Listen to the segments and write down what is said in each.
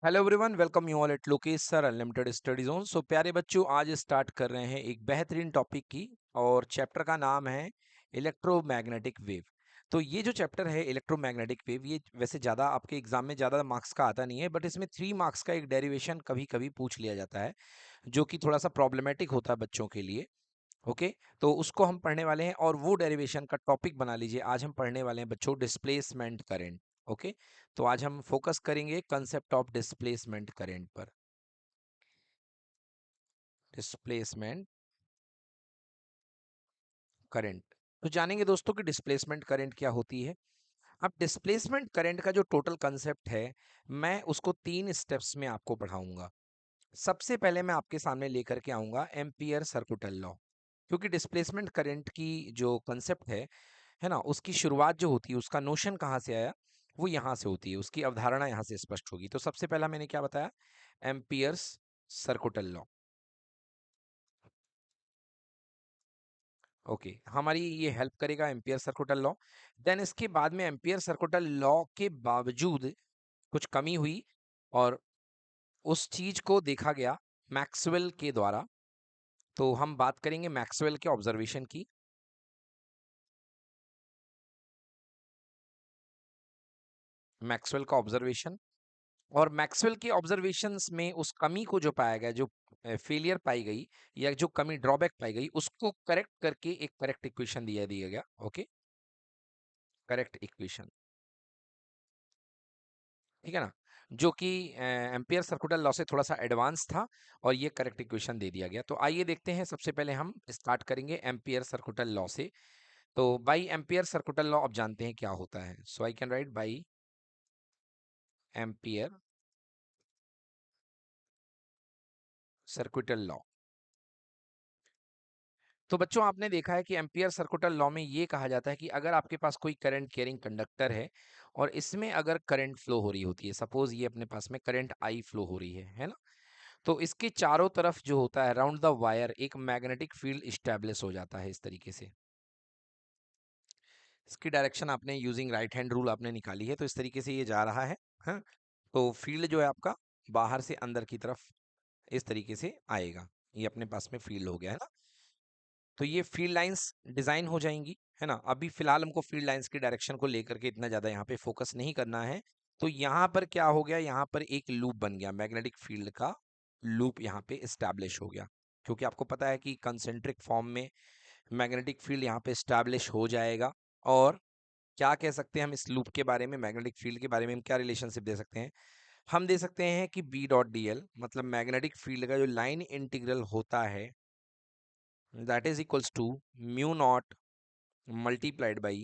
Hello everyone, welcome you all at Lokesh sir unlimited study zone. So प्यारे बच्चों, आज start कर रहे हैं एक बेहतरीन टॉपिक की और चैप्टर का नाम है इलेक्ट्रोमैग्नेटिक वेव। तो ये जो चैप्टर है इलेक्ट्रोमैग्नेटिक वेव, ये वैसे ज़्यादा आपके एग्जाम में ज़्यादा मार्क्स का आता नहीं है, बट इसमें 3 मार्क्स का एक डेरिवेशन कभी कभी पूछ लिया जाता है, जो कि थोड़ा सा प्रॉब्लमेटिक होता है बच्चों के लिए। ओके, तो उसको हम पढ़ने वाले हैं और वो डेरिवेशन का टॉपिक बना लीजिए। आज हम पढ़ने वाले हैं बच्चों डिस्प्लेसमेंट करंट। ओके, तो आज हम फोकस करेंगे कंसेप्ट ऑफ डिस्प्लेसमेंट करंट पर। डिस्प्लेसमेंट करंट, तो जानेंगे दोस्तों कि डिस्प्लेसमेंट करंट क्या होती है। अब डिस्प्लेसमेंट करंट का जो टोटल कंसेप्ट है, मैं उसको 3 स्टेप्स में आपको पढ़ाऊंगा। सबसे पहले मैं आपके सामने लेकर के आऊंगा एम्पियर सर्कुटल लॉ, क्योंकि डिस्प्लेसमेंट करंट की जो कंसेप्ट है ना, उसकी शुरुआत जो होती है, उसका नोशन कहाँ से आया, वो यहाँ से होती है, उसकी अवधारणा यहाँ से स्पष्ट होगी। तो सबसे पहला मैंने क्या बताया, एम्पियर्स सर्कुटल लॉ। ओके, हमारी ये हेल्प करेगा एम्पियर सर्कुटल लॉ। देन इसके बाद में एम्पियर सर्कुटल लॉ के बावजूद कुछ कमी हुई और उस चीज को देखा गया मैक्सवेल के द्वारा। तो हम बात करेंगे मैक्सवेल के ऑब्जर्वेशन की। मैक्सवेल का ऑब्जर्वेशन, और मैक्सवेल के ऑब्जर्वेशंस में उस कमी को जो पाया गया, जो फेलियर पाई गई या जो कमी ड्रॉबैक पाई गई, उसको करेक्ट करके एक करेक्ट इक्वेशन दिया दिया गया। ओके, करेक्ट इक्वेशन, ठीक है ना, जो कि एम्पियर सर्कुलर लॉ से थोड़ा सा एडवांस था और ये करेक्ट इक्वेशन दे दिया गया। तो आइए देखते हैं, सबसे पहले हम स्टार्ट करेंगे एम्पियर सर्कुलर लॉ से। तो बाई एम्पियर सर्कुलर लॉ अब जानते हैं क्या होता है। So I can write by Ampere circular law. तो बच्चों, आपने देखा है कि एम्पियर सर्कुलर लॉ में ये कहा जाता है कि अगर आपके पास कोई करंट कैरिंग कंडक्टर है और इसमें अगर करंट फ्लो हो रही होती है, सपोज ये अपने पास में करंट आई फ्लो हो रही है ना, तो इसके चारों तरफ जो होता है अराउंड द वायर एक मैग्नेटिक फील्ड इस्टेब्लिश हो जाता है इस तरीके से। इसकी डायरेक्शन आपने यूजिंग राइट हैंड रूल आपने निकाली है, तो इस तरीके से ये जा रहा है। हाँ, तो फील्ड जो है आपका बाहर से अंदर की तरफ इस तरीके से आएगा। ये अपने पास में फील्ड हो गया है ना। तो ये फील्ड लाइंस डिजाइन हो जाएंगी, है ना। अभी फिलहाल हमको फील्ड लाइंस की डायरेक्शन को लेकर के इतना ज्यादा यहाँ पे फोकस नहीं करना है। तो यहाँ पर क्या हो गया, यहाँ पर एक लूप बन गया, मैग्नेटिक फील्ड का लूप यहाँ पे इस्टेब्लिश हो गया, क्योंकि आपको पता है कि कंसेंट्रिक फॉर्म में मैग्नेटिक फील्ड यहाँ पे इस्टेब्लिश हो जाएगा। और क्या कह सकते हैं हम इस लूप के बारे में, मैग्नेटिक फील्ड के बारे में हम क्या रिलेशनशिप दे सकते हैं, हम दे सकते हैं कि बी डॉट डी एल, मतलब मैग्नेटिक फील्ड का जो लाइन इंटीग्रल होता है, that is equals to mu naught multiplied by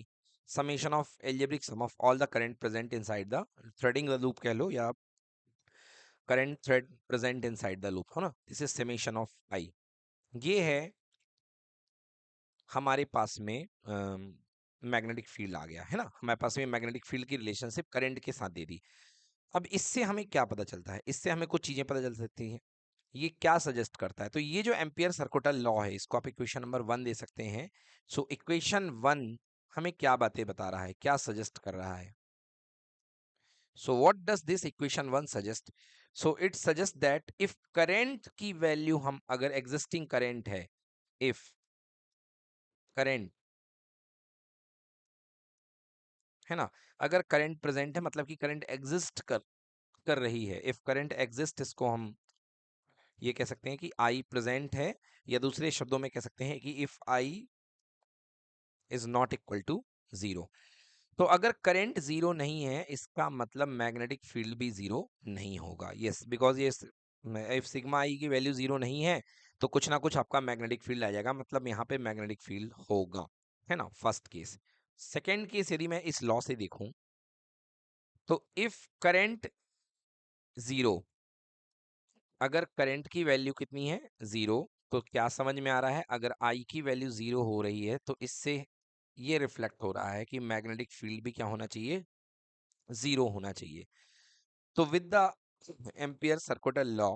summation of algebraic sum of all the current present inside the threading the loop कह लो, या current thread present inside the loop, हो ना। This is summation of आई। ये है हमारे पास में magnetic field आ गया, है ना। हमारे पास में मैग्नेटिक फील्ड की रिलेशनशिप करंट के साथ दे दी। अब इससे हमें क्या पता चलता है, इससे हमें कुछ चीजें पता चल सकती हैं। ये क्या सजेस्ट करता है, तो ये जो एम्पियर सर्कुलर लॉ है, इसको आप इक्वेशन नंबर 1 दे सकते हैं। सो इक्वेशन 1 हमें क्या बातें बता रहा है, क्या सजेस्ट कर रहा है। So what does this equation 1 suggest? So it suggests that if current की वैल्यू हम अगर existing current है, if current, है ना, अगर करंट प्रेजेंट है मतलब कि करंट एग्जिस्ट कर रही है, इफ करंट एग्जिस्ट, इसको हम ये कह सकते हैं कि आई प्रेजेंट है, या दूसरे शब्दों में कह सकते हैं कि if I is not equal to zero. तो अगर करंट जीरो नहीं है, इसका मतलब मैग्नेटिक फील्ड भी जीरो नहीं होगा। यस, बिकॉज ये इफ सिग्मा आई की वैल्यू जीरो नहीं है, तो कुछ ना कुछ आपका मैग्नेटिक फील्ड आ जाएगा, मतलब यहाँ पे मैग्नेटिक फील्ड होगा, है ना, फर्स्ट केस। सेकेंड केस यदि मैं इस लॉ से देखूं, तो इफ करंट जीरो, अगर करंट की वैल्यू कितनी है, जीरो, तो क्या समझ में आ रहा है, अगर आई की वैल्यू जीरो हो रही है, तो इससे ये रिफ्लेक्ट हो रहा है कि मैग्नेटिक फील्ड भी क्या होना चाहिए, जीरो होना चाहिए। तो with the ampere circular law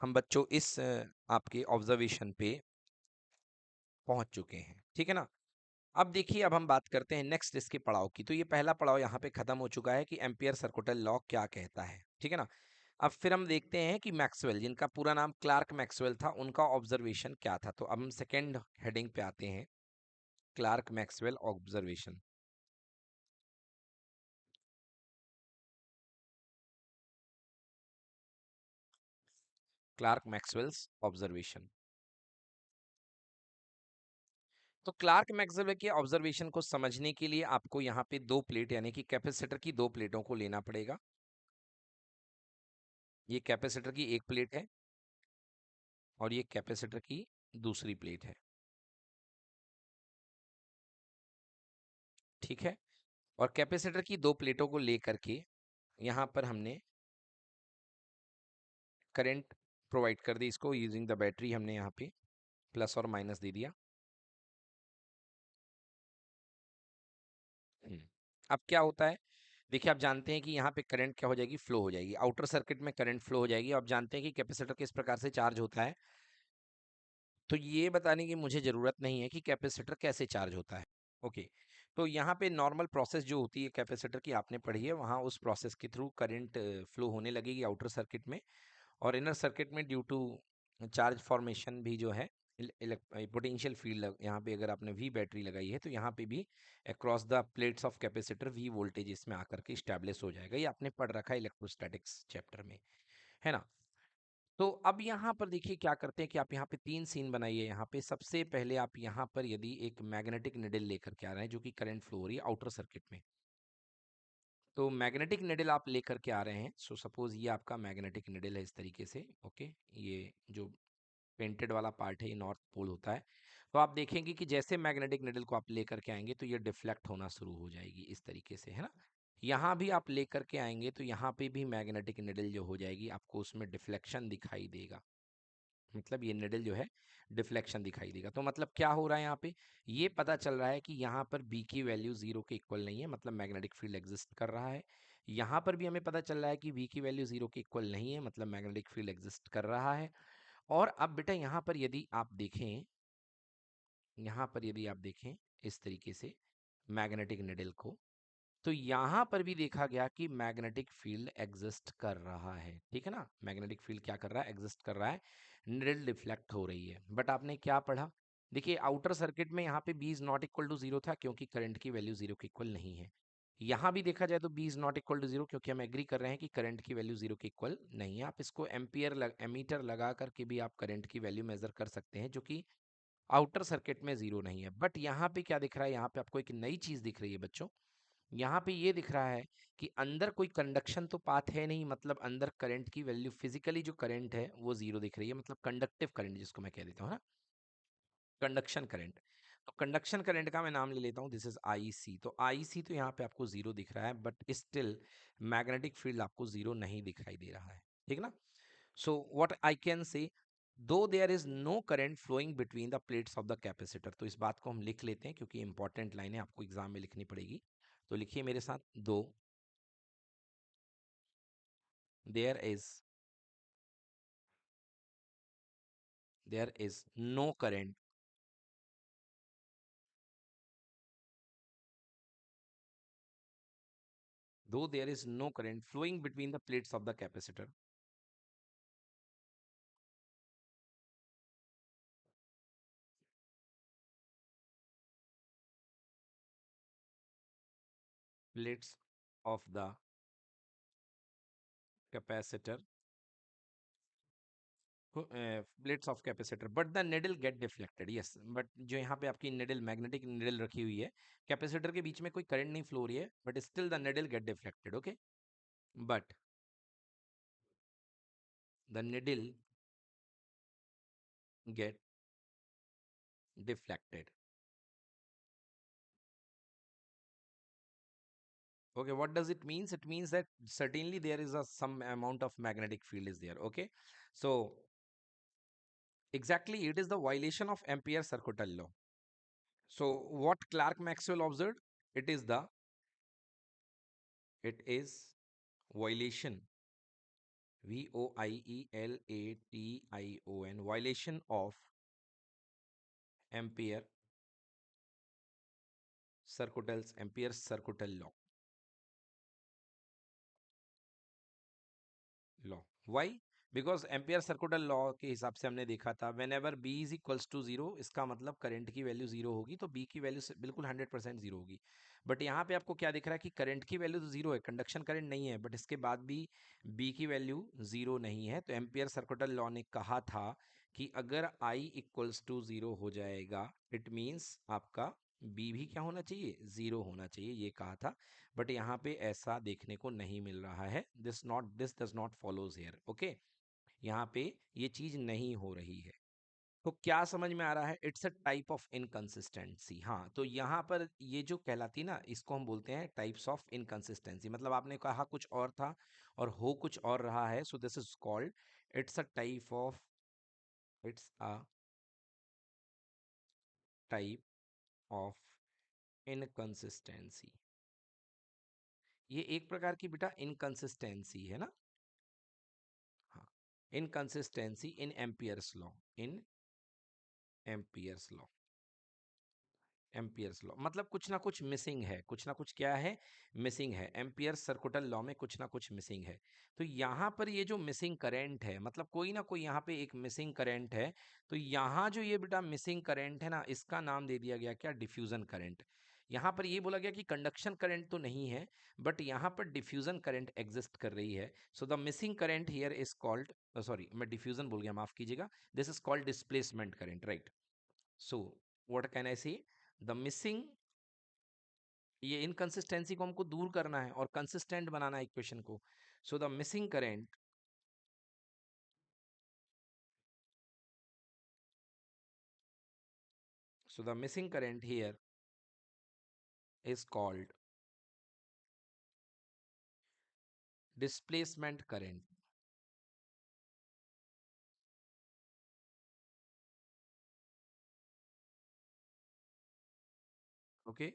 हम बच्चों इस आपके ऑब्जर्वेशन पे पहुंच चुके हैं, ठीक है ना। अब देखिए, अब हम बात करते हैं नेक्स्ट इसके पड़ाव की। तो ये पहला पड़ाव यहाँ पे खत्म हो चुका है कि एम्पियर सर्कुलर लॉ क्या कहता है, ठीक है ना। अब फिर हम देखते हैं कि मैक्सवेल, जिनका पूरा नाम क्लार्क मैक्सवेल था, उनका ऑब्जर्वेशन क्या था। तो अब हम सेकेंड हेडिंग पे आते हैं, Clerk Maxwell observation. Clerk Maxwell's observation. तो क्लार्क मैक्सवेल के ऑब्जर्वेशन को समझने के लिए आपको यहाँ पे दो प्लेट यानी कि कैपेसिटर की दो प्लेटों को लेना पड़ेगा। ये कैपेसिटर की एक प्लेट है और ये कैपेसिटर की दूसरी प्लेट है, ठीक है। और कैपेसिटर की दो प्लेटों को लेकर के यहाँ पर हमने करंट प्रोवाइड कर दी इसको, यूजिंग द बैटरी हमने यहाँ पे प्लस और माइनस दे दिया। अब क्या होता है, देखिए आप जानते हैं कि यहाँ पे करंट क्या हो जाएगी, फ्लो हो जाएगी, आउटर सर्किट में करंट फ्लो हो जाएगी। आप जानते हैं कि कैपेसिटर किस प्रकार से चार्ज होता है, तो ये बताने की मुझे ज़रूरत नहीं है कि कैपेसिटर कैसे चार्ज होता है। ओके, तो यहाँ पे नॉर्मल प्रोसेस जो होती है कैपेसिटर की आपने पढ़ी है, वहाँ उस प्रोसेस के थ्रू करंट फ्लो होने लगेगी आउटर सर्किट में। और इनर सर्किट में ड्यू टू चार्ज फॉर्मेशन भी जो है, पोटेंशियल फील्ड यहाँ पे अगर आपने वी बैटरी लगाई है तो यहाँ पे भी across the plates of capacitor V voltage इसमें आकर के स्टैब्लिश हो जाएगा। ये आपने पढ़ रखा है इलेक्ट्रोस्टैटिक्स चैप्टर में, है ना। तो अब यहाँ पर देखिए क्या करते हैं कि आप यहाँ पे तीन सीन बनाइए। यहाँ पे सबसे पहले आप यहाँ पर यदि एक मैग्नेटिक निडल लेकर के आ रहे हैं जो कि करंट फ्लो हो रही है आउटर सर्किट में, तो मैग्नेटिक निडल आप लेकर के आ रहे हैं। सो सपोज ये आपका मैग्नेटिक निडल है इस तरीके से, ओके। ये जो पेंटेड वाला पार्ट है ये नॉर्थ पोल होता है। तो आप देखेंगे कि जैसे मैग्नेटिक निडल को आप लेकर के आएंगे तो ये डिफ्लेक्ट होना शुरू हो जाएगी इस तरीके से, है ना। यहाँ भी आप लेकर के आएंगे तो यहाँ पे भी मैग्नेटिक निडल जो हो जाएगी, आपको उसमें डिफ्लेक्शन दिखाई देगा। मतलब ये निडल जो है डिफ्लेक्शन दिखाई देगा। तो मतलब क्या हो रहा है यहाँ पे, ये पता चल रहा है कि यहाँ पर बी की वैल्यू जीरो के इक्वल नहीं है, मतलब मैग्नेटिक फील्ड एग्जिस्ट कर रहा है। यहाँ पर भी हमें पता चल रहा है कि वी की वैल्यू जीरो के इक्वल नहीं है, मतलब मैग्नेटिक फील्ड एग्जिस्ट कर रहा है। और अब बेटा यहाँ पर यदि आप देखें, यहाँ पर यदि आप देखें इस तरीके से मैग्नेटिक निडल को, तो यहाँ पर भी देखा गया कि मैग्नेटिक फील्ड एग्जिस्ट कर रहा है, ठीक है ना। मैग्नेटिक फील्ड क्या कर रहा है, एग्जिस्ट कर रहा है, निडल डिफ्लेक्ट हो रही है। बट आपने क्या पढ़ा, देखिए आउटर सर्किट में यहाँ पे B is not equal to zero था क्योंकि करंट की वैल्यू जीरो के इक्वल नहीं है। यहाँ भी देखा जाए तो B is not equal to zero क्योंकि हम एग्री कर रहे हैं कि करंट की वैल्यू जीरो के इक्वल नहीं है। आप इसको एमीटर लगा करके भी आप करंट की वैल्यू मेजर कर सकते हैं जो कि आउटर सर्किट में जीरो नहीं है। बट यहाँ पे क्या दिख रहा है, यहाँ पे आपको एक नई चीज दिख रही है बच्चों। यहाँ पे ये दिख रहा है कि अंदर कोई कंडक्शन तो पाथ है नहीं, मतलब अंदर करंट की वैल्यू फिजिकली जो करंट है वो जीरो दिख रही है, मतलब कंडक्टिव करंट जिसको मैं कह देता हूँ ना, कंडक्शन करंट। तो कंडक्शन करंट का मैं नाम ले लेता हूँ, दिस इज आई सी। तो आई सी तो यहाँ पे आपको जीरो दिख रहा है, बट स्टिल मैग्नेटिक फील्ड आपको जीरो नहीं दिखाई दे रहा है, ठीक ना। So what I can say, though there is no current flowing between the plates of the capacitor. तो इस बात को हम लिख लेते हैं क्योंकि इंपॉर्टेंट लाइन है, आपको एग्जाम में लिखनी पड़ेगी। तो लिखिए मेरे साथ, दो there is there is no current though there is no current flowing between the plates of the capacitor, plates of the capacitor, plates of capacitor, but the needle get deflected, yes। but जो यहाँ पे आपकी needle magnetic needle रखी हुई है, capacitor के बीच में कोई करंट नहीं फ्लो हो रही है, but still the needle get deflected, okay। but the needle get deflected, okay। what does it means, it means that certainly there is a some amount of magnetic field is there, okay। So exactly, it is the violation of Ampere circuital law. So what Clerk Maxwell observed? It is the it is violation, VOIELATION, violation of Ampere Ampere circuital law. Why? Because Ampere circular law के हिसाब से हमने देखा था whenever B is equals to zero, इसका मतलब current की value zero होगी, तो बी की वैल्यू बिल्कुल 100% जीरो होगी। बट यहाँ पे आपको क्या दिख रहा है कि करंट की वैल्यू तो जीरो है, कंडक्शन करंट नहीं है, बट इसके बाद भी बी की वैल्यू जीरो नहीं है। तो एम्पियर सर्कुलर लॉ ने कहा था कि अगर आई इक्वल्स टू जीरो हो जाएगा, इट मीन्स आपका बी भी क्या होना चाहिए, जीरो होना चाहिए, ये कहा था। बट यहाँ पे ऐसा देखने को नहीं मिल रहा है, this does not follows here. Okay, यहाँ पे ये चीज नहीं हो रही है। तो क्या समझ में आ रहा है? It's a type of inconsistency. हाँ, तो यहाँ पर ये जो कहलाती ना, इसको हम बोलते हैं टाइप्स ऑफ इनकंसिस्टेंसी। मतलब आपने कहा कुछ और था और हो कुछ और रहा है, so this is called, it's a type of, it's a type of inconsistency. ये एक प्रकार की बेटा इनकंसिस्टेंसी है ना। हाँ, इनकंसिस्टेंसी इन एम्पियर्स लॉ, इन एम्पियर्स लॉ, एम्पियर्स लॉ मतलब कुछ ना कुछ मिसिंग है, कुछ ना कुछ क्या है, मिसिंग है। एम्पियर्स सर्कुलर लॉ में कुछ ना कुछ मिसिंग है। तो यहाँ पर ये जो मिसिंग करंट है, मतलब कोई ना कोई यहाँ पे एक मिसिंग करंट है। तो यहाँ जो ये बेटा मिसिंग करंट है ना, इसका नाम दे दिया गया क्या, डिफ्यूजन करंट। यहाँ पर ये बोला गया कि कंडक्शन करंट तो नहीं है, बट यहाँ पर डिफ्यूजन करंट एग्जिस्ट कर रही है। So the missing current here is called, sorry मैं डिफ्यूजन बोल गया, माफ कीजिएगा, this is called displacement current, right. So what can I से, द मिसिंग, ये इनकंसिस्टेंसी को हमको दूर करना है और कंसिस्टेंट बनाना है इक्वेशन को। So the missing current, so the missing current here is called displacement current. Okay,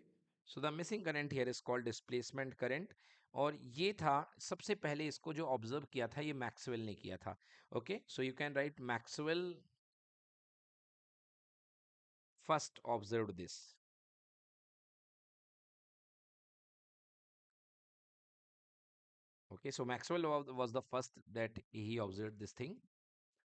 so the missing current here is called displacement current. और ये था, सबसे पहले इसको जो ऑब्जर्व किया था ये मैक्सवेल ने किया था। Okay, so you can write Maxwell first observed this. Okay, so Maxwell was the first that he observed this thing.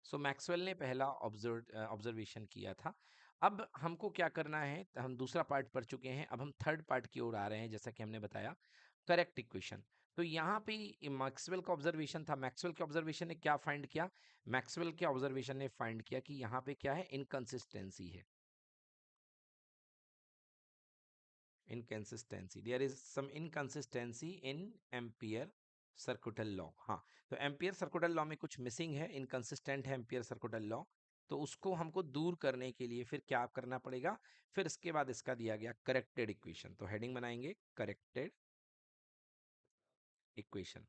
So Maxwell ने पहला ऑब्जर्वेशन किया था। अब हमको क्या करना है, तो हम दूसरा पार्ट पढ़ चुके हैं, अब हम थर्ड पार्ट की ओर आ रहे हैं, जैसा कि हमने बताया करेक्ट इक्वेशन। तो यहाँ पे मैक्सवेल का ऑब्जर्वेशन था, मैक्सवेल के ऑब्जर्वेशन ने क्या फाइंड किया, मैक्सवेल के ऑब्जर्वेशन ने फाइंड किया कि यहाँ पे क्या है, इनकंसिस्टेंसी है, inconsistency, there is some inconsistency in Ampere circular law. हाँ, तो एम्पियर सर्कुलर लॉ में कुछ मिसिंग है, इनकंसिस्टेंट है एम्पियर सर्कुलर लॉ। तो उसको हमको दूर करने के लिए फिर क्या करना पड़ेगा, फिर इसके बाद इसका दिया गया करेक्टेड इक्वेशन। तो हेडिंग बनाएंगे करेक्टेड इक्वेशन।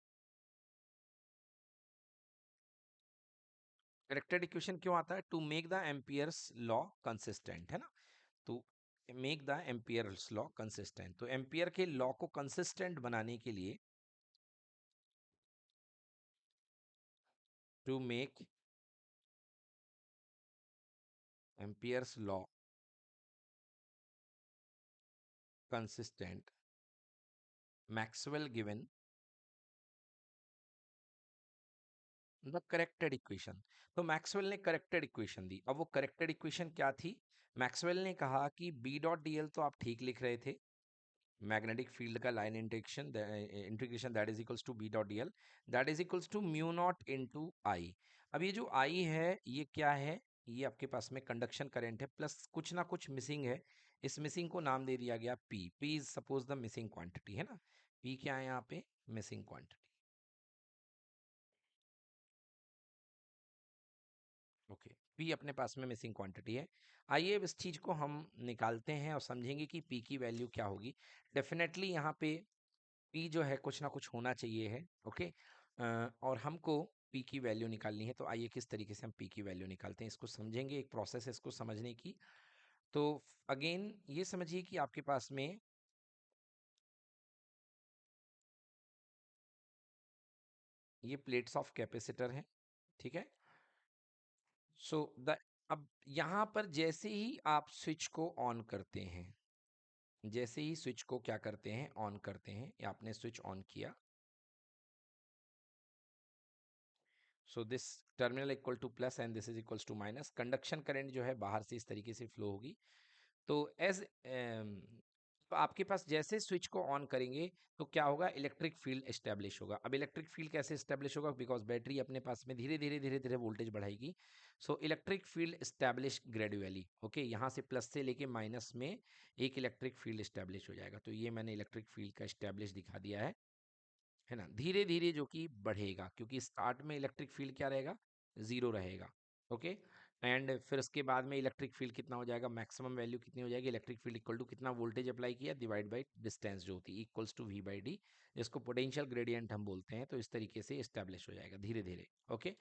करेक्टेड इक्वेशन क्यों आता है, to make the Ampere's law consistent, है ना। तो make the Ampere's law consistent, तो एम्पियर के लॉ को कंसिस्टेंट बनाने के लिए, to make Ampere's law consistent, Maxwell given the corrected equation. तो मैक्सवेल ने करेक्टेड इक्वेशन दी। अब वो करेक्टेड इक्वेशन क्या थी, मैक्सवेल ने कहा कि बी डॉट डी एल तो आप ठीक लिख रहे थे, मैग्नेटिक फील्ड का line integration, integration that is equals to B dot D L, that is equals to mu naught into I. अब ये जो आई है ये क्या है, ये आपके पास में कंडक्शन करंट है, प्लस कुछ ना कुछ मिसिंग है। इस मिसिंग को नाम दे दिया गया P, P is suppose the missing quantity, है ना। पी क्या है यहाँ पे, मिसिंग क्वांटिटी। ओके, पी अपने पास में मिसिंग क्वांटिटी है। आइए अब इस चीज को हम निकालते हैं और समझेंगे कि पी की वैल्यू क्या होगी। डेफिनेटली यहाँ पे पी जो है कुछ ना कुछ होना चाहिए है। ओके, और हमको पी की वैल्यू निकालनी है। तो आइए किस तरीके से हम पी की वैल्यू निकालते हैं, इसको समझेंगे, एक प्रोसेस है इसको समझने की। तो अगेन ये समझिए कि आपके पास में ये प्लेट्स ऑफ कैपेसिटर हैं, ठीक है। सो द, अब यहाँ पर जैसे ही आप स्विच को ऑन करते हैं, जैसे ही स्विच को क्या करते हैं, ऑन करते हैं, या आपने स्विच ऑन किया, so this terminal equal to plus and this is equals to minus. Conduction current जो है बाहर से इस तरीके से फ्लो होगी। तो एज तो आपके पास जैसे स्विच को ऑन करेंगे तो क्या होगा, इलेक्ट्रिक फील्ड एस्टेब्लिश होगा। अब इलेक्ट्रिक फील्ड कैसे एस्टेब्लिश होगा, बिकॉज बैटरी अपने पास में धीरे धीरे धीरे धीरे वोल्टेज बढ़ाएगी। So electric field establish gradually, okay, यहाँ से प्लस से लेके माइनस में एक इलेक्ट्रिक फील्ड एस्टेब्लिश हो जाएगा। तो ये मैंने इलेक्ट्रिक फील्ड का एस्टेब्लिश दिखा दिया है ना, धीरे धीरे जो कि बढ़ेगा, क्योंकि स्टार्ट में इलेक्ट्रिक फील्ड क्या रहेगा, जीरो रहेगा। ओके, एंड फिर उसके बाद में इलेक्ट्रिक फील्ड कितना हो जाएगा, मैक्सिमम वैल्यू कितनी हो जाएगी, इलेक्ट्रिक फील्ड इक्वल टू कितना वोल्टेज अप्लाई किया डिवाइड बाई डिस्टेंस जो होती है equals to V by D, जिसको पोटेंशियल ग्रेडियंट हम बोलते हैं। तो इस तरीके से इस्टेब्लिश हो जाएगा धीरे धीरे। ओके,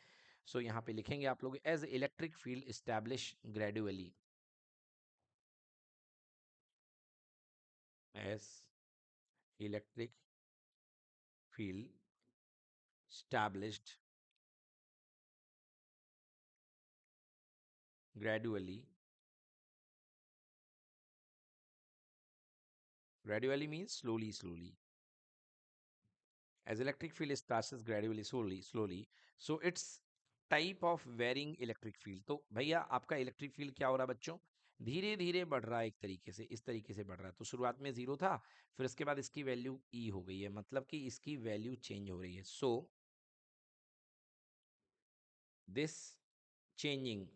सो यहाँ पे लिखेंगे आप लोग as electric field establish gradually, as electric field established gradually, gradually means slowly slowly, as electric field starts gradually slowly slowly, so it's type of varying electric field। तो भैया आपका इलेक्ट्रिक फील्ड क्या हो रहा है बच्चों, धीरे धीरे बढ़ रहा है, एक तरीके से इस तरीके से बढ़ रहा है। तो शुरुआत में जीरो था, फिर उसके बाद इसकी वैल्यू ई हो गई है, मतलब कि इसकी वैल्यू चेंज हो रही है। So this changing,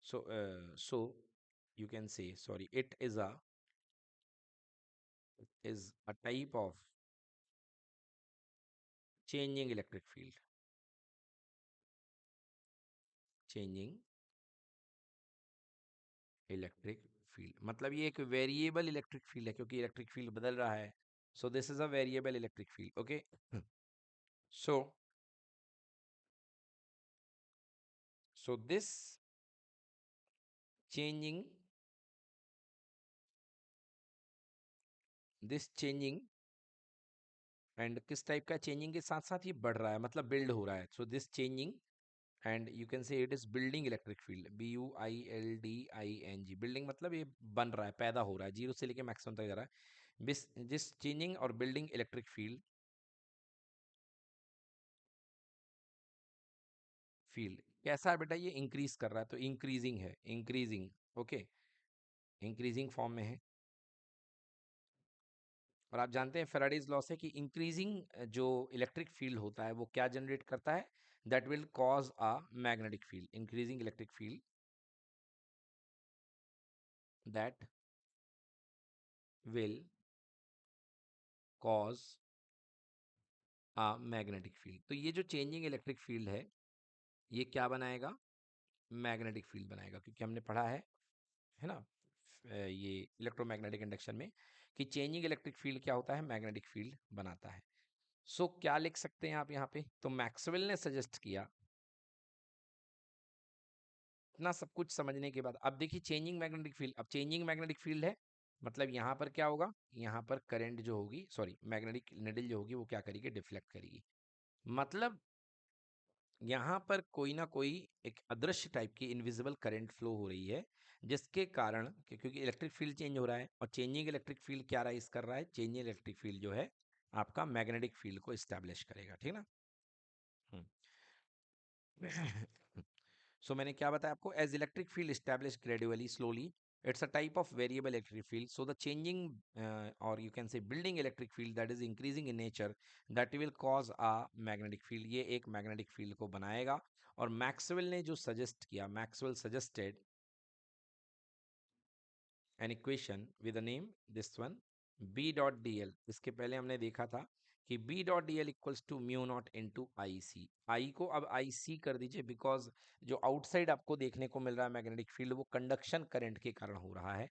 so you can say, sorry, it is a type of changing electric field, changing electric field, मतलब ये एक वेरिएबल इलेक्ट्रिक फील्ड है, क्योंकि इलेक्ट्रिक फील्ड बदल रहा है। So this is a variable electric field. Okay, so so changing this changing and किस type का चेंजिंग के साथ साथ ये बढ़ रहा है, मतलब बिल्ड हो रहा है। So this changing and you can से it is building electric field, BUILDING, building मतलब ये बन रहा है, पैदा हो रहा है, जीरो से लेके मैक्सिमम तक जा रहा है। दिस चेंजिंग और बिल्डिंग इलेक्ट्रिक फील्ड, फील्ड कैसा है बेटा, ये इंक्रीज कर रहा है, तो इंक्रीजिंग है, इंक्रीजिंग। ओके, इंक्रीजिंग फॉर्म में है। और आप जानते हैं फेराडेज लॉ से कि इंक्रीजिंग जो इलेक्ट्रिक फील्ड होता है वो क्या जनरेट करता है, that will cause a magnetic field, increasing electric field that will cause a magnetic field. तो ये जो चेंजिंग इलेक्ट्रिक फील्ड ये क्या बनाएगा, मैग्नेटिक फील्ड बनाएगा, क्योंकि हमने पढ़ा है ना, ये इलेक्ट्रोमैग्नेटिक इंडक्शन में कि चेंजिंग इलेक्ट्रिक फील्ड क्या होता है, मैग्नेटिक फील्ड बनाता है। सो क्या लिख सकते हैं आप यहाँ पे, तो मैक्सवेल ने सजेस्ट किया, इतना सब कुछ समझने के बाद अब देखिए चेंजिंग मैग्नेटिक फील्ड, अब चेंजिंग मैग्नेटिक फील्ड है, मतलब यहाँ पर क्या होगा, यहाँ पर करंट जो होगी, सॉरी मैग्नेटिक निडल जो होगी वो क्या करेगी, डिफ्लेक्ट करेगी। मतलब यहाँ पर कोई ना कोई एक अदृश्य टाइप की इनविजिबल करंट फ्लो हो रही है, जिसके कारण क्योंकि इलेक्ट्रिक फील्ड चेंज हो रहा है, और चेंजिंग इलेक्ट्रिक फील्ड क्या राइज कर रहा है, चेंजिंग इलेक्ट्रिक फील्ड जो है आपका मैग्नेटिक फील्ड को इस्टेब्लिश करेगा, ठीक ना। हम्म। सो मैंने क्या बताया आपको, as electric field establish gradually slowly, it's a type of variable electric field, so the changing or you can say building electric field that is increasing in nature that will cause a magnetic field, ये एक magnetic field को बनाएगा। और Maxwell ने जो suggest किया, Maxwell suggested an equation with the name this one, B dot D L, इसके पहले हमने देखा था कि B dot D L equals to mu naught into I C, I को अब आई सी कर दीजिए, बिकॉज जो आउटसाइड आपको देखने को मिल रहा है मैग्नेटिक फील्ड वो कंडक्शन करंट के कारण हो रहा है,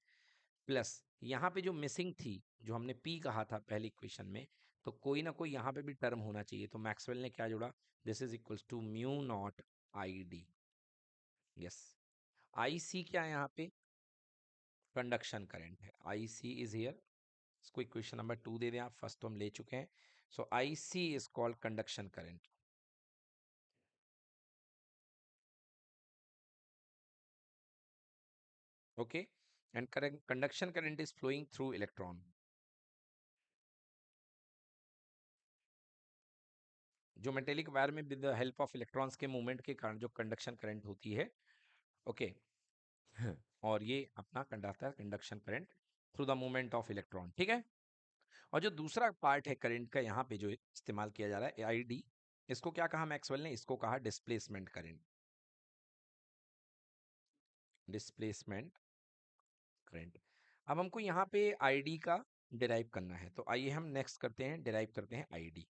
प्लस यहाँ पे जो मिसिंग थी, जो हमने पी कहा था पहली इक्वेशन में, तो कोई ना कोई यहाँ पे भी टर्म होना चाहिए, तो मैक्सवेल ने क्या जोड़ा, this is equals to mu not I D. Yes, I C क्या है यहाँ पे, कंडक्शन करंट है, आई सी इज हियर। इसको इक्वेशन नंबर 2 दे दें आप, फर्स्ट तो हम ले चुके हैं। So I C is called conduction current. Okay, and conduction current is flowing through electron. जो मेटेलिक वायर में with the help of electrons के मूवमेंट के कारण जो कंडक्शन करंट होती है, ओके। और ये अपना कंडक्टर है conduction current through the movement of electron, ठीक है। और जो दूसरा पार्ट है करंट का यहाँ पे जो इस्तेमाल किया जा रहा है आईडी, इसको क्या कहा मैक्सवेल ने, इसको कहा डिस्प्लेसमेंट करंट, डिस्प्लेसमेंट करंट। अब हमको यहाँ पे आईडी का डिराइव करना है, तो आइए हम नेक्स्ट करते हैं, डिराइव करते हैं आईडी।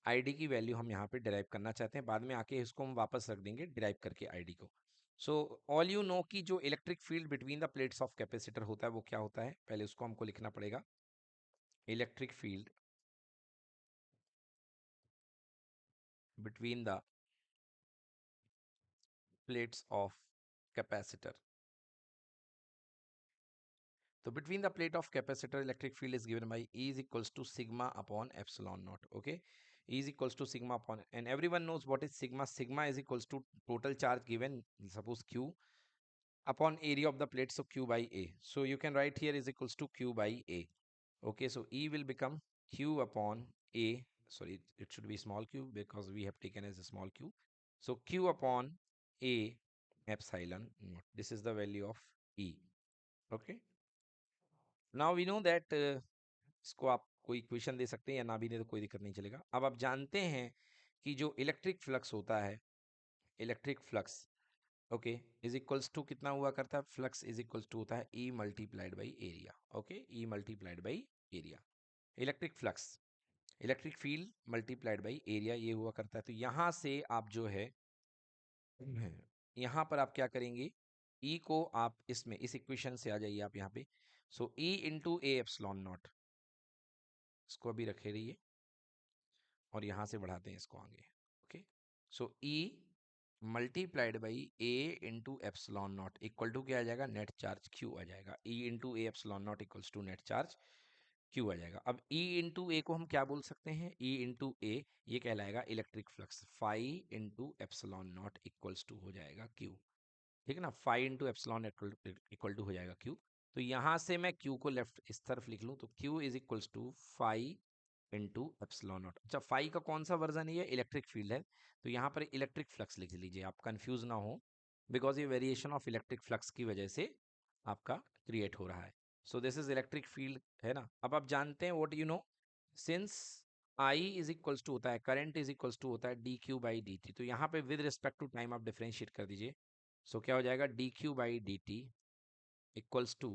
आईडी की वैल्यू हम यहाँ पे डिराइव करना चाहते हैं, बाद में आके इसको हम वापस रख देंगे डिराइव करके आईडी को। सो ऑल यू नो कि जो electric field between the plates of capacitor होता है वो क्या होता है, पहले उसको हमको लिखना पड़ेगा। Electric field between the plates of capacitor, तो between the plate of capacitor electric field is given by E is equals to sigma upon epsilon naught, okay. E is equals to sigma upon, and everyone knows what is sigma. Sigma is equals to total charge given, suppose Q, upon area of the plate, so Q by A. So you can write here is equals to Q by A, okay. So E will become Q upon A, sorry, it should be small q because we have taken as a small q. So Q upon A epsilon naught, this is the value of E, okay. Now we know that, इसको आप कोई equation दे सकते हैं या ना भी दे तो कोई दिक्कत नहीं चलेगा। अब आप जानते हैं कि जो इलेक्ट्रिक फ्लक्स होता है, electric flux, okay, is equals to कितना हुआ करता है, फ्लक्स इज इक्वल्स टू होता है E multiplied by area, okay, E multiplied by area. Electric flux, electric field multiplied by area, ये हुआ करता है। तो यहाँ से आप जो है, यहाँ पर आप क्या करेंगे, ई को आप इसमें इस इक्वेशन से आ जाइए आप यहाँ पे। So E into A epsilon naught, इसको अभी रखे रहिए और यहाँ से बढ़ाते हैं इसको आगे, okay. So E multiplied by A into epsilon naught equal to क्या आ जाएगा, नेट चार्ज क्यू आ जाएगा। E into A epsilon naught equals to net charge Q आ जाएगा। अब ई इंटू ए को हम क्या बोल सकते हैं, ई इंटू ए ये कहलाएगा electric flux, phi into epsilon naught equals to हो जाएगा क्यू, ठीक है ना। Phi into epsilon equal to हो जाएगा क्यू। तो यहाँ से मैं क्यू को लेफ्ट इस तरफ लिख लूँ, तो Q is equals to phi into epsilon naught. अच्छा, फाई का कौन सा वर्जन है, ये इलेक्ट्रिक फील्ड है, तो यहाँ पर इलेक्ट्रिक फ्लक्स लिख लीजिए, आप कंफ्यूज ना हो, बिकॉज ये वेरिएशन ऑफ इलेक्ट्रिक फ्लक्स की वजह से आपका क्रिएट हो रहा है। So this is electric field, है ना। अब आप जानते हैं what you know, since I is equals to होता है, करंट इज इक्वल्स टू होता है D Q by D T, तो यहाँ पे विद रिस्पेक्ट टू टाइम आप डिफरेंशिएट कर दीजिए। सो क्या हो जाएगा, D Q by D T equals to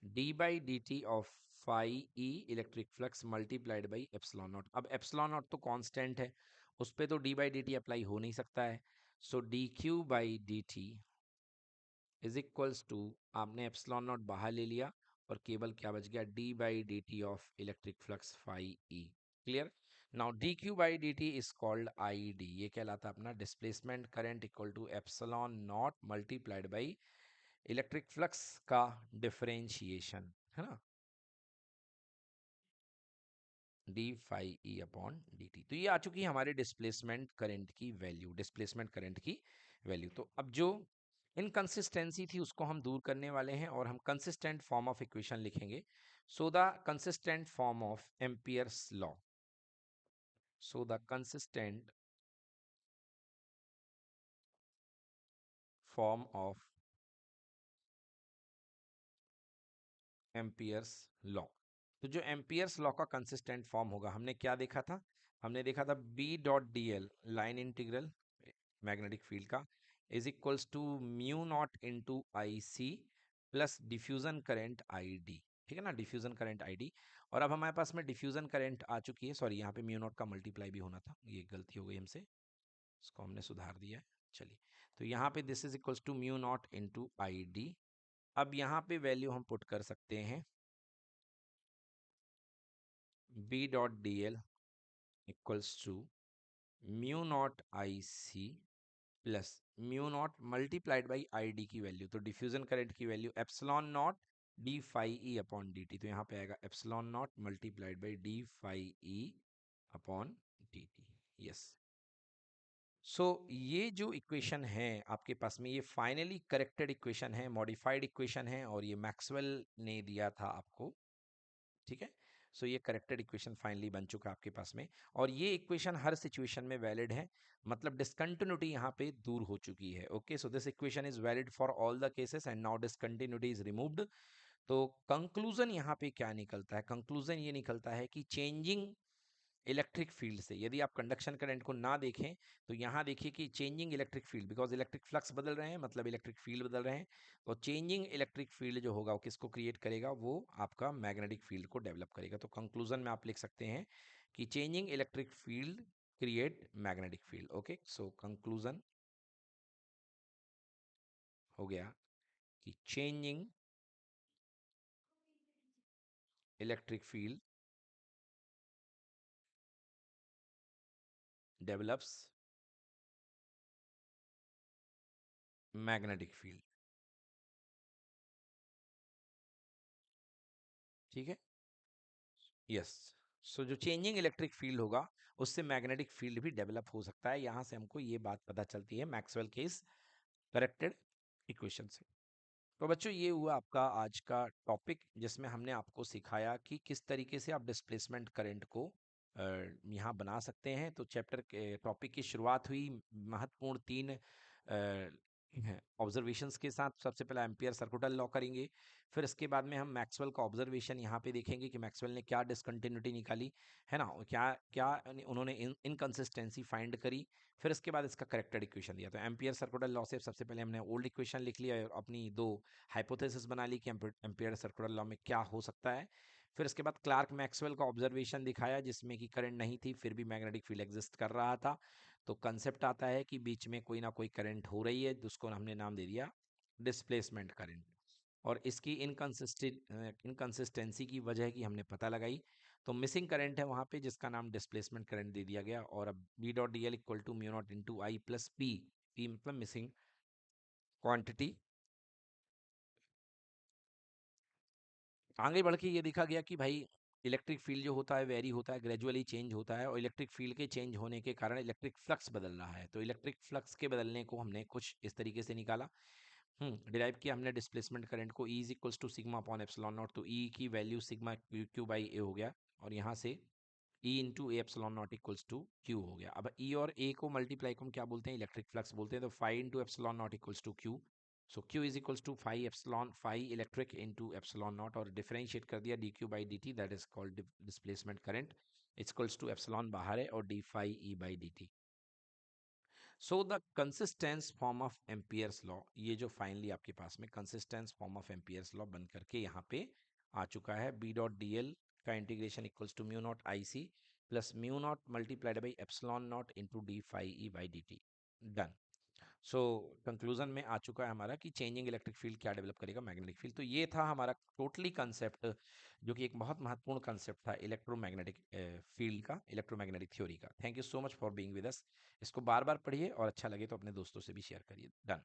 D by D T of phi E electric flux multiplied by epsilon not. अब एप्सिलॉन नॉट तो कांस्टेंट है, उस पर तो D by D T apply हो नहीं सकता है। So D Q by D T is equals to, आपने एप्सिलॉन नॉट बाहर ले लिया और केवल क्या बच गया, D by D T of electric flux phi E, clear. Now D Q by D T is called I D, ये कहलाता है अपना displacement current equal to epsilon naught multiplied by electric flux का डिफरेंशिएशन, है ना, D phi E upon D T. तो ये आ चुकी है हमारे डिस्प्लेसमेंट करंट की वैल्यू, डिस्प्लेसमेंट करंट की वैल्यू। तो अब जो इनकंसिस्टेंसी थी उसको हम दूर करने वाले हैं और हम कंसिस्टेंट फॉर्म ऑफ इक्वेशन लिखेंगे। So the consistent form of Ampere's law, so the consistent form of Ampere's law, तो जो एम्पियर्स लॉ का कंसिस्टेंट फॉर्म होगा, हमने क्या देखा था, हमने देखा था B dot D L line integral magnetic field का is equals to mu naught into I C plus diffusion current I D, ठीक है ना, डिफ्यूजन करंट आई डी। और अब हमारे पास में डिफ्यूजन करंट आ चुकी है, सॉरी यहाँ पे म्यू नॉट का मल्टीप्लाई भी होना था, ये गलती हो गई हमसे, इसको हमने सुधार दिया है, चलिए। तो यहाँ पे this is equals to mu naught into I D. अब यहाँ पे वैल्यू हम पुट कर सकते हैं, B dot D L equals to mu not I C plus mu not multiplied by I D की वैल्यू, तो डिफ्यूजन करंट की value epsilon naught D phi E upon D T, तो यहाँ पे आएगा epsilon naught multiplied by D phi E upon D T, yes. सो ये जो equation है आपके पास में, ये फाइनली करेक्टेड इक्वेशन है, मॉडिफाइड इक्वेशन है, और ये मैक्सवेल ने दिया था आपको, ठीक है। सो ये करेक्टेड इक्वेशन फाइनली बन चुका है आपके पास में, और ये इक्वेशन हर सिचुएशन में वैलिड है, मतलब डिसकंटिन्यूटी यहाँ पे दूर हो चुकी है। Okay, so this equation is valid for all the cases and now discontinuity is removed. तो कंक्लूजन यहाँ पे क्या निकलता है? कंक्लूजन ये निकलता है कि चेंजिंग इलेक्ट्रिक फील्ड से, यदि आप कंडक्शन करंट को ना देखें तो यहाँ देखिए कि changing electric field, because electric flux बदल रहे हैं मतलब इलेक्ट्रिक फील्ड बदल रहे हैं, तो चेंजिंग इलेक्ट्रिक फील्ड जो होगा वो किसको क्रिएट करेगा? वो आपका मैग्नेटिक फील्ड को डेवलप करेगा। तो कंक्लूजन में आप लिख सकते हैं कि changing electric field create magnetic field. Okay, so conclusion हो गया कि changing electric field develops magnetic field. ठीक है, यस। सो जो चेंजिंग इलेक्ट्रिक फील्ड होगा उससे मैग्नेटिक फील्ड भी डेवलप हो सकता है। यहां से हमको ये बात पता चलती है मैक्सवेल के इस करेक्टेड इक्वेशन से। तो बच्चों ये हुआ आपका आज का टॉपिक, जिसमें हमने आपको सिखाया कि किस तरीके से आप डिस्प्लेसमेंट करंट को यहाँ बना सकते हैं। तो चैप्टर के टॉपिक की शुरुआत हुई महत्वपूर्ण तीन ऑब्जर्वेशंस के साथ। सबसे पहला एम्पियर सर्कुटल लॉ करेंगे, फिर इसके बाद में हम मैक्सवेल का ऑब्जर्वेशन यहाँ पे देखेंगे कि मैक्सवेल ने क्या डिसकंटिन्यूटी निकाली है ना, और क्या क्या उन्होंने इनकंसिस्टेंसी फाइंड करी। फिर इसके बाद इसका करेक्टेड इक्वेशन दिया। तो एम्पियर सर्कुलर लॉ से सबसे पहले हमने ओल्ड इक्वेशन लिख लिया और अपनी दो हाइपोथेसिस बना ली कि एम्पियर सर्कुलर लॉ में क्या हो सकता है। फिर इसके बाद क्लार्क मैक्सवेल का ऑब्जर्वेशन दिखाया जिसमें कि करंट नहीं थी फिर भी मैग्नेटिक फील्ड एग्जिस्ट कर रहा था। तो कंसेप्ट आता है कि बीच में कोई ना कोई करंट हो रही है, जिसको हमने नाम दे दिया डिस्प्लेसमेंट करंट, और इसकी इनकंसिस्टेंसी की वजह की हमने पता लगाई। तो मिसिंग करंट है वहां पे जिसका नाम डिस्प्लेसमेंट करंट दे दिया गया। और अब B dot D L equal to mu naught into I plus P, P मतलब मिसिंग क्वांटिटी। आगे बढ़ के ये देखा गया कि भाई इलेक्ट्रिक फील्ड जो होता है वेरी होता है, ग्रेजुअली चेंज होता है, और इलेक्ट्रिक फील्ड के चेंज होने के कारण इलेक्ट्रिक फ्लक्स बदल रहा है। तो इलेक्ट्रिक फ्लक्स के बदलने को हमने कुछ इस तरीके से निकाला, डिराइव किया हमने डिस्प्लेसमेंट करंट को। E is equals to sigma upon epsilon naught, तो E की value sigma Q Q by A हो गया, और यहाँ से E into A epsilon naught equals to Q हो गया। अब E और A को मल्टीप्लाई को हम क्या बोलते हैं? इलेक्ट्रिक फ्लक्स बोलते हैं। तो phi into epsilon naught equals to Q, so Q is equals to phi epsilon phi electric into epsilon naught, और डिफरेंशिएट कर दिया D Q by D T, that is called displacement current, equals to epsilon बाहर है और D phi E by D T. So the consistence form of Ampere's law, ये जो finally आपके पास में consistence form of Ampere's law बन करके यहाँ पे आ चुका है। बी डॉट डी एल का integration equals to mu not I C plus mu not multiplied by epsilon not into D phi E by D T. Done. So conclusion में आ चुका है हमारा कि चेंजिंग इलेक्ट्रिक फील्ड क्या develop करेगा? Magnetic field. तो ये था हमारा टोटली कंसेप्ट, जो कि एक बहुत महत्वपूर्ण कंसेप्ट था इलेक्ट्रोमैग्नेटिक फील्ड का, इलेक्ट्रोमैग्नेटिक थ्योरी का। Thank you so much for being with us. इसको बार बार पढ़िए और अच्छा लगे तो अपने दोस्तों से भी शेयर करिए। डन।